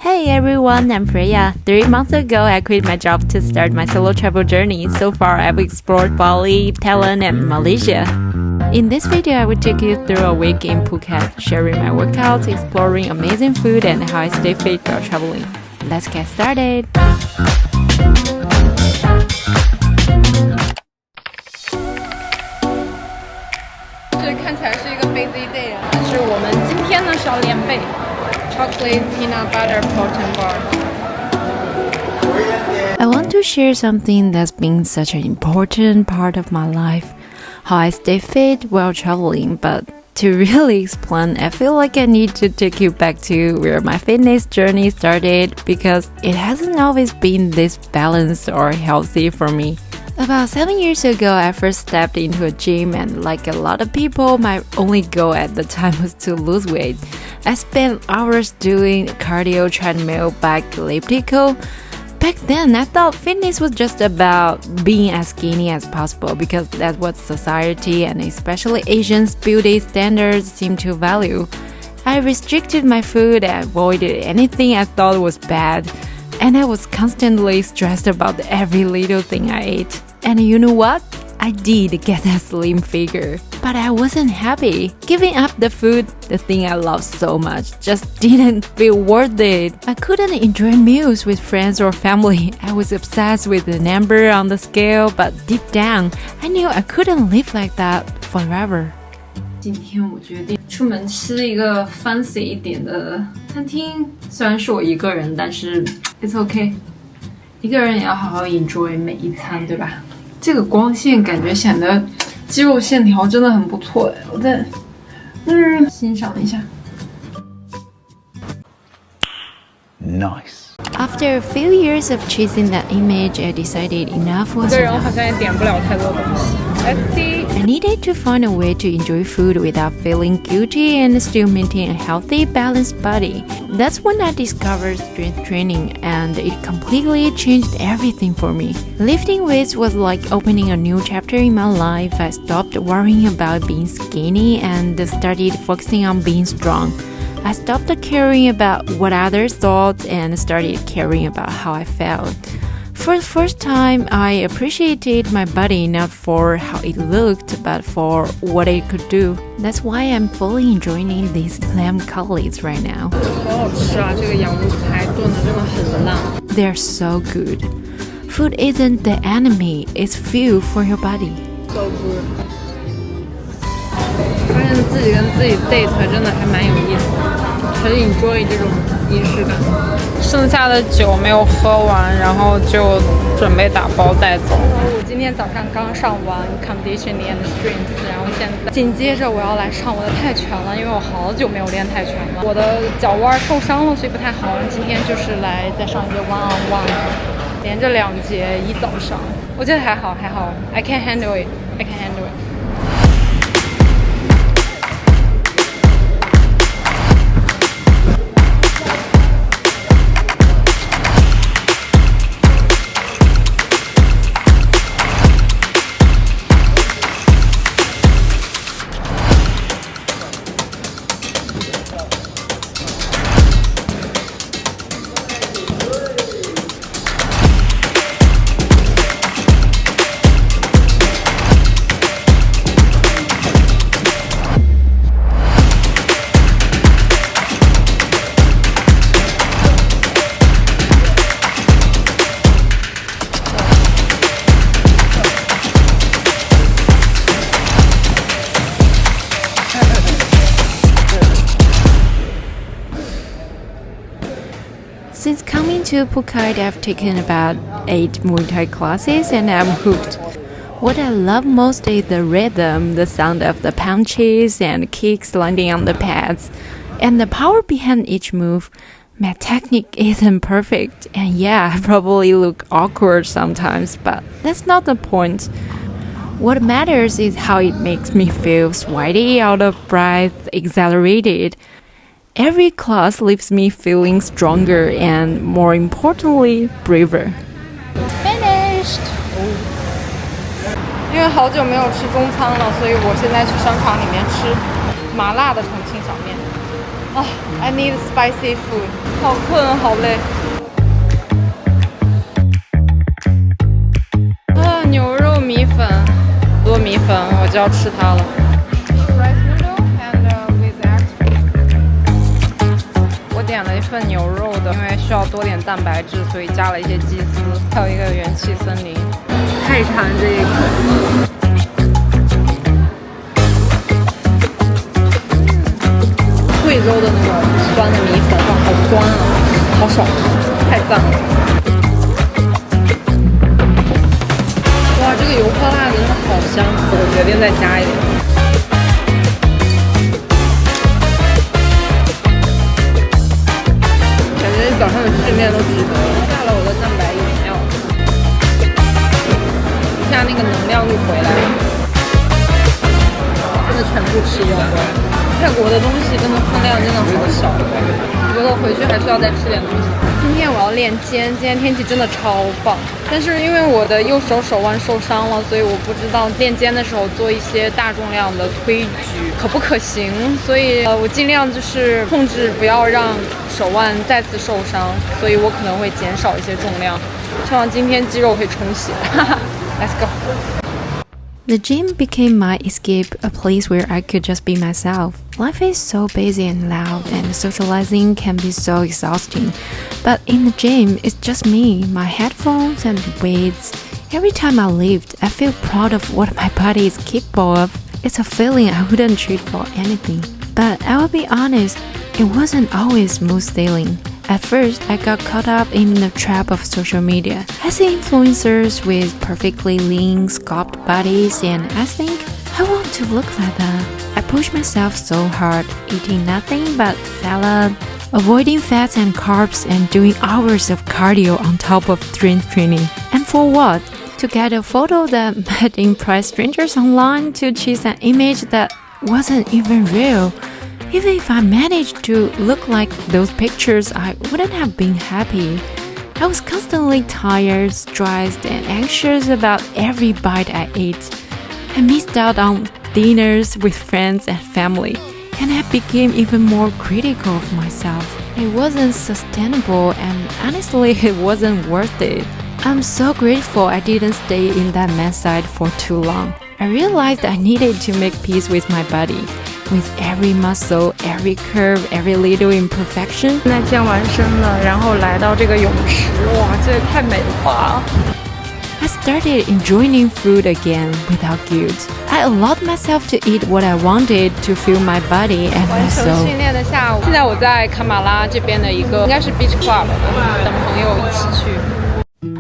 Hey everyone, I'm Freya. 3 months ago, I quit my job to start my solo travel journey. So far, I've explored Bali, Thailand, and Malaysia. In this video, I will take you through a week in Phuket, sharing my workouts, exploring amazing food, and how I stay fit while traveling. Let's get started! 这看起来是一个 busy day 啊，但是我们今天呢是要练背 chocolate peanut butter protein bar。 I want to share something that's been such an important part of my life, how I stay fit while traveling, but to really explain, I feel like I need to take you back to where my fitness journey started because it hasn't always been this balanced or healthy for me. About 7 years ago, I first stepped into a gym, and like a lot of people, my only goal at the time was to lose weight. I spent hours doing cardio, treadmill, bike, elliptical. Back then, I thought fitness was just about being as skinny as possible because that's what society and especially Asians' beauty standards seem to value. I restricted my food and avoided anything I thought was bad, and I was constantly stressed about every little thing I ate. And you know what? I did get a slim figure, but I wasn't happy. Giving up the food, the thing I love so much, just didn't feel worth it. I couldn't enjoy meals with friends or family. I was obsessed with the number on the scale, but deep down, I knew I couldn't live like that forever. 今天我决定出门吃一个 fancy 一点的餐厅，虽然是我一个人，但是 it's okay。一个人也要好好 enjoy 每一餐，对吧？这个光线感觉显得肌肉线条真的很不错，我再欣赏一下。Nice. After a few years of chasing that image, I decided enough was 一个人我好 enough. 像也点不了太多东西。Let's see. I needed to find a way to enjoy food without feeling guilty and still maintain a healthy, balanced body. That's when I discovered strength training, and it completely changed everything for me. Lifting weights was like opening a new chapter in my life. I stopped worrying about being skinny and started focusing on being strong. I stopped caring about what others thought and started caring about how I felt. For the first time, I appreciated my body not for how it looked, but for what it could do. That's why I'm fully enjoying these lamb cutlets right now. 好好吃啊！这个羊肉排炖的真的很烂。 They're so good. Food isn't the enemy, it's fuel for your body. So good. 发现自己跟自己 date 真的还蛮有意思的，很 enjoy 这种仪式感。剩下的酒没有喝完，然后就准备打包带走。我今天早上刚上完 conditioning and strength， 然后现在紧接着我要来上我的泰拳了，因为我好久没有练泰拳了，我的脚腕受伤了，所以不太好。今天就是来再上一节 one on one， 连着2节一早上，我觉得还好，I can handle it， I can handle it。Since coming to Phuket, I've taken about 8 Muay Thai classes and I'm hooked. What I love most is the rhythm, the sound of the punches and kicks landing on the pads, and the power behind each move. My technique isn't perfect, and yeah, I probably look awkward sometimes, but that's not the point. What matters is how it makes me feel sweaty, out of breath, exhilarated. Every class leaves me feeling stronger and, more importantly, braver. Finished. 因为好久没有吃中餐了，所以我现在去商场里面吃麻辣的重庆小面。I need spicy food. 好困，好累。牛肉米粉，多米粉，我就要吃它了。Rice noodle and with egg. 我点了一份牛肉的，因为需要多点蛋白质，所以加了一些鸡丝，还有一个元气森林。太馋这一口。贵州的那种酸的米粉，哇，好酸啊，好爽，太赞了！哇，这个油泼辣子真的好香，我决定再加一点。感觉早上的训练都值得了，下了我的蛋白饮料，一下那个能量就回来了，真的全部吃光光。泰国的东西真的分量真的好小，我觉得回去还是要再吃点东西。今天我要练肩，今天天气真的超棒，但是因为我的右手手腕受伤了，所以我不知道练肩的时候做一些大重量的推举可不可行，所以我尽量就是控制不要让手腕再次受伤，所以我可能会减少一些重量，希望今天肌肉可以充血。Let's go. The gym became my escape, a place where I could just be myself. Life is so busy and loud, and socializing can be so exhausting. But in the gym, it's just me, my headphones, and weights. Every time I lift, I feel proud of what my body is capable of. It's a feeling I wouldn't trade for anything. But I will be honest, it wasn't always smooth sailing. At first, I got caught up in the trap of social media. I see influencers with perfectly lean, sculpted bodies, and I think, I want to look like that. I push myself so hard, eating nothing but salad, avoiding fats and carbs, and doing hours of cardio on top of strength training. And for what? To get a photo that might impress strangers online, to chase an image that wasn't even real. Even if I managed to look like those pictures, I wouldn't have been happy. I was constantly tired, stressed, and anxious about every bite I ate. I missed out on dinners with friends and family, and I became even more critical of myself. It wasn't sustainable, and honestly, it wasn't worth it. I'm so grateful I didn't stay in that man's side for too long. I realized I needed to make peace with my body. With every muscle, every curve, every little imperfection. 现在健完身了，然后来到这个泳池，哇，这也太美化了。I started enjoying food again without guilt. I allowed myself to eat what I wanted to fill my body and my soul. 完成训练的下午，现在我在卡马拉这边的一个，应该是 beach club 等朋友一起去。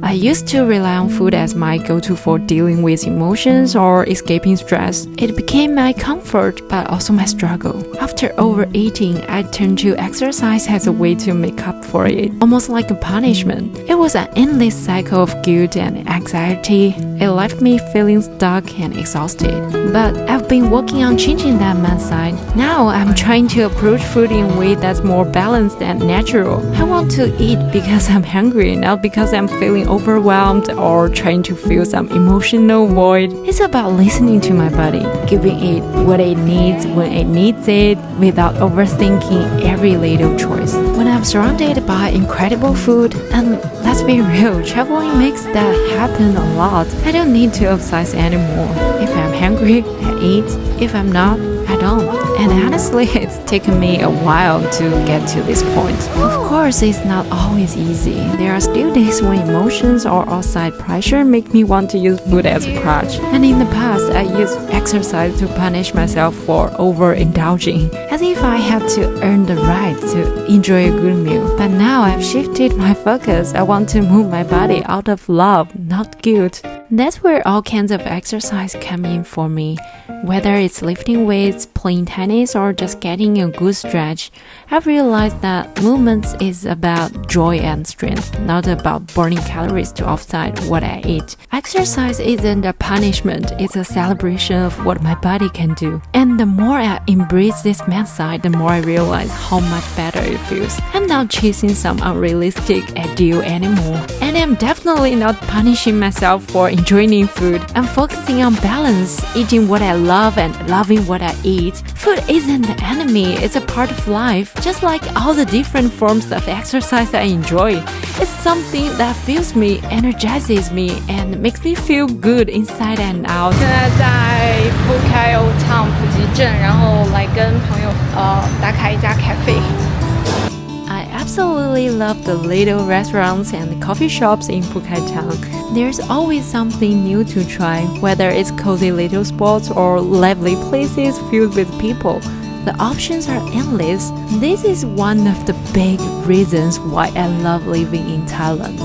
I used to rely on food as my go-to for dealing with emotions or escaping stress. It became my comfort, but also my struggle. After overeating, I turned to exercise as a way to make up for it, almost like a punishment. It was an endless cycle of guilt and anxiety. It left me feeling stuck and exhausted. But I've been working on changing that mindset. Now I'm trying to approach food in a way that's more balanced and natural. I want to eat because I'm hungry, not because I'm feeling overwhelmed or trying to fill some emotional void. It's about listening to my body, giving it what it needs when it needs it without overthinking every little choice. When I'm surrounded by incredible food, and let's be real, traveling makes that happen a lot. I don't need to obsess anymore. If I'm hungry, I eat. If I'm not, I don't. And honestly, it's taken me a while to get to this point. Of course, it's not always easy. There are still days when emotions or outside pressure make me want to use food as a crutch. And in the past, I used exercise to punish myself for overindulging, as if I had to earn the right to enjoy a good meal. But now I've shifted my focus. I want to move my body out of love, not guilt. That's where all kinds of exercise come in for me. Whether it's lifting weights, playing tennis, or just getting a good stretch, I've realized that movement is about joy and strength, not about burning calories to offset what I eat. Exercise isn't a punishment, it's a celebration of what my body can do. And the more I embrace this mindset, the more I realize how much better it feels. I'm not chasing some unrealistic ideal anymore. And I'm definitely not punishing myself for enjoying food. I'm focusing on balance, eating what I love and loving what I eat. Food isn't the enemy, it's a part of life, just like all the different forms of exercise I enjoy. It's something that fills me, energizes me, and makes me feel good inside and out. 现在在 Phuket Old Town 普吉镇，然后来跟朋友打卡一家 cafe。I absolutely love the little restaurants and coffee shops in Phuket town. There's always something new to try, whether it's cozy little spots or lively places filled with people. The options are endless. This is one of the big reasons why I love living in Thailand.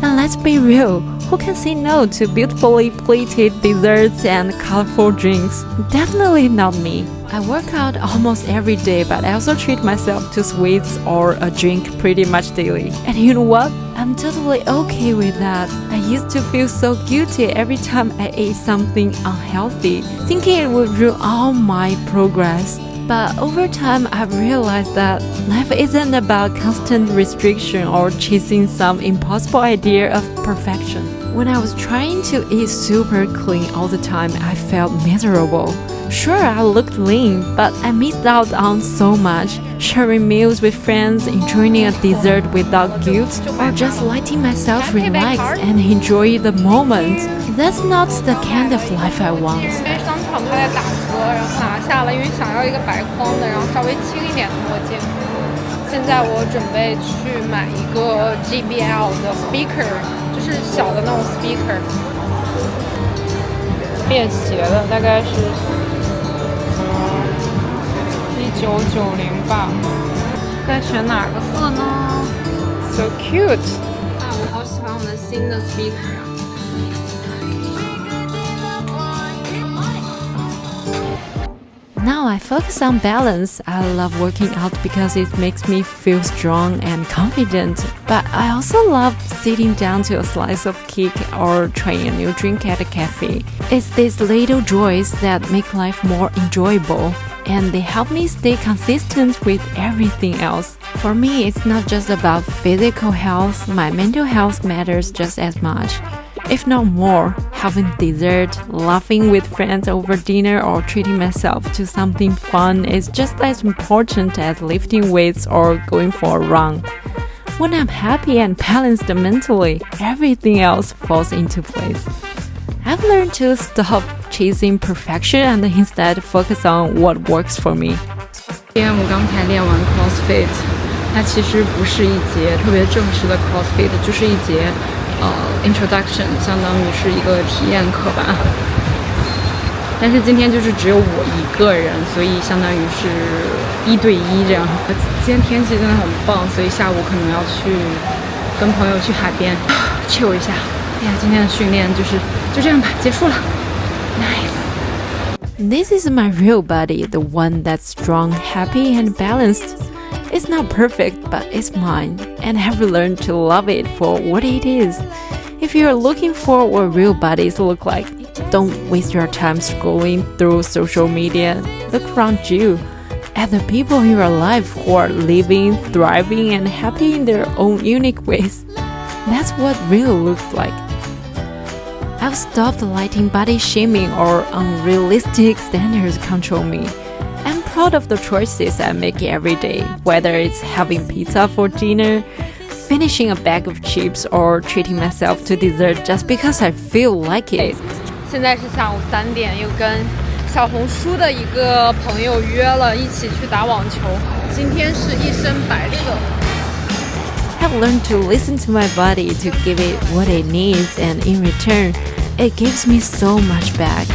And let's be real, who can say no to beautifully plated desserts and colorful drinks? Definitely not me. I work out almost every day, but I also treat myself to sweets or a drink pretty much daily. And you know what? I'm totally okay with that. I used to feel so guilty every time I ate something unhealthy, thinking it would ruin all my progress. But over time, I've realized that life isn't about constant restriction or chasing some impossible idea of perfection. When I was trying to eat super clean all the time, I felt miserable. Sure, I looked lean, but I missed out on so much. Sharing meals with friends, enjoying a dessert without guilt, or just letting myself relax and enjoy the moment. That's not the kind of life I want. 因为商场它在打折，然后拿下了，因为想要一个白框的，然后稍微轻一点的墨镜。现在我准备去买一个 JBL 的 speaker， 就是小的那种 speaker， 便携的，大概是1990吧。该选哪个色呢 ？So cute！ 啊，我好喜欢我们的新的 speaker 啊！ Now I focus on balance. I love working out because it makes me feel strong and confident. But I also love sitting down to a slice of cake or trying a new drink at a cafe. It's these little joys that make life more enjoyable, and they help me stay consistent with everything else. For me, it's not just about physical health, my mental health matters just as much. If not more, having dessert, laughing with friends over dinner, or treating myself to something fun is just as important as lifting weights or going for a run. When I'm happy and balanced mentally, everything else falls into place. I've learned to stop chasing perfection and instead focus on what works for me. 今天我们刚才练完 CrossFit， 它其实不是一节特别正式的 CrossFit， 就是一节introduction， 相当于是一个体验课吧。但是今天就是只有我一个人，所以相当于是1对1这样。今天天气真的很棒，所以下午可能要去跟朋友去海边 chill 一下。哎呀，今天的训练就这样吧，结束了。Nice. This is my real body, the one that's strong, happy, and balanced. It's not perfect, but it's mine, and I've learned to love it for what it is. If you're looking for what real bodies look like, don't waste your time scrolling through social media. Look around you at the people in your life who are living, thriving, and happy in their own unique ways. That's what real looks like. I've stopped letting body shaming or unrealistic standards control me. I'm proud of the choices I make every day, whether it's having pizza for dinner, finishing a bag of chips, or treating myself to dessert just because I feel like it. 现在是下午3点，又跟小红书的一个朋友约了一起去打网球。今天是一身白色。I've learned to listen to my body to give it what it needs, and in return, it gives me so much back.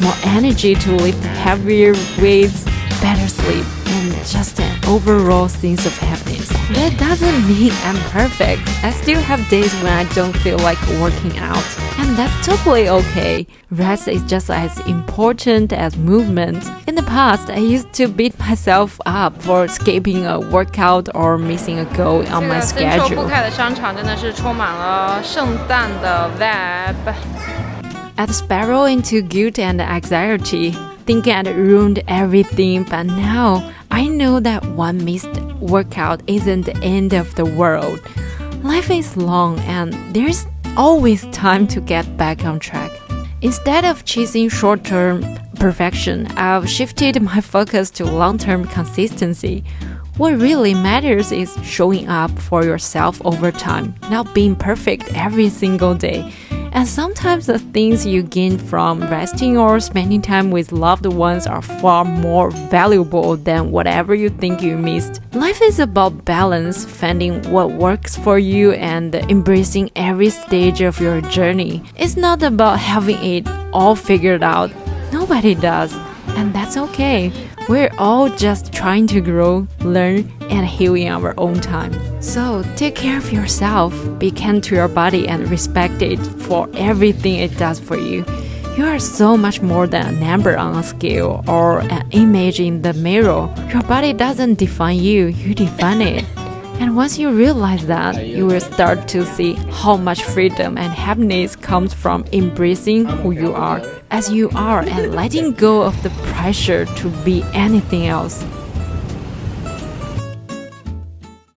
More energy to lift heavier weights, better sleep, and just an overall sense of happiness. That doesn't mean I'm perfect. I still have days when I don't feel like working out, and that's totally okay. Rest is just as important as movement. In the past, I used to beat myself up for skipping a workout or missing a goal on my schedule. 这个 Phuket 的商场真的是充满了圣诞的 vibe. I'd spiral into guilt and anxiety, thinking I'd ruined everything, but now I know that one missed workout isn't the end of the world. Life is long and there's always time to get back on track. Instead of chasing short-term perfection, I've shifted my focus to long-term consistency. What really matters is showing up for yourself over time, not being perfect every single day. And sometimes the things you gain from resting or spending time with loved ones are far more valuable than whatever you think you missed. Life is about balance, finding what works for you and embracing every stage of your journey. It's not about having it all figured out. Nobody does, and that's okay. We're all just trying to grow, learn, and heal in our own time. So take care of yourself, be kind to your body, and respect it for everything it does for you. You are so much more than a number on a scale or an image in the mirror. Your body doesn't define you, you define it. And once you realize that, you will start to see how much freedom and happiness comes from embracing who you are as you are and letting go of the pressure to be anything else.